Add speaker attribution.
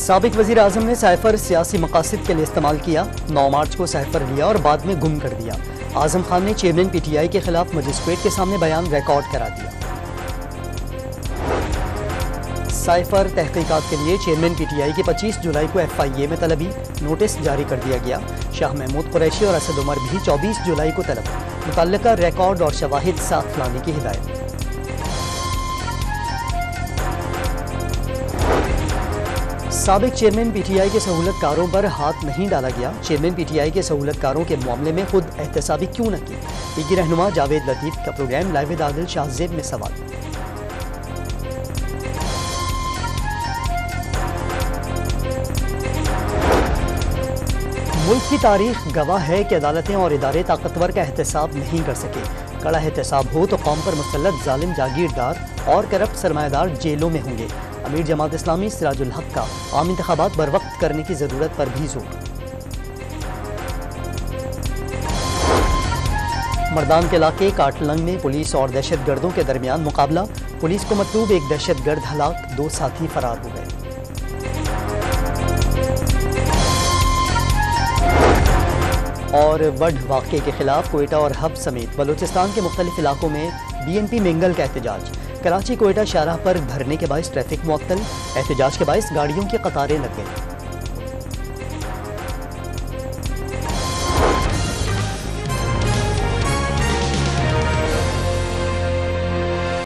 Speaker 1: साबिक वज़ीर आज़म ने साइफर सियासी मकासद के लिए इस्तेमाल किया। 9 मार्च को साइफर लिया और बाद में गुम कर दिया। आज़म खान ने चेयरमैन PTI के खिलाफ मजिस्ट्रेट के सामने बयान रिकॉर्ड करा दिया। साइफर तहकीकात के लिए चेयरमैन PTI की 25 जुलाई को FIA में तलबी, नोटिस जारी कर दिया गया। शाह महमूद कुरैशी और असद उमर भी 24 जुलाई को तलब, मुतल्लिका रिकॉर्ड और शवाहिद साथ लाने की हिदायत। साबिक चेयरमैन PTI के सहूलतकारों पर हाथ नहीं डाला गया। चेयरमैन PTI के सहूलतकारों के मामले में खुद एहतसाबी क्यों न की? पीगी रहनुमा जावेद लतीफ़ का program live with Adil Shahzeb में सवाल। मुल्क की तारीख गवाह है कि अदालतें और इदारे ताकतवर का एहतसाब नहीं कर सके। कड़ा एहतसाब हो तो कौम पर मुसल्लत जालिम जागीरदार और करप्ट सरमायादार जेलों में होंगे। अमीर जमात इस्लामी सिराजुल हक का आम इंतखाबात बर वक्त करने की जरूरत पर भी जोर। मर्दान के इलाके काटलंग में पुलिस और दहशतगर्दों के दरमियान मुकाबला। पुलिस को मतलूब एक दहशतगर्द हलाक, 2 साथी फरार हो गए। और वड वाक़े के खिलाफ कोयटा और हब समेत बलूचिस्तान के मुख्तलिफ इलाकों में BNP मेंगल का एहतजाज। कराची कोयटा शाहराह पर भरने के बायस ट्रैफिक मुअत्तल, एहतजाज के बायस गाड़ियों की कतारें लग गई।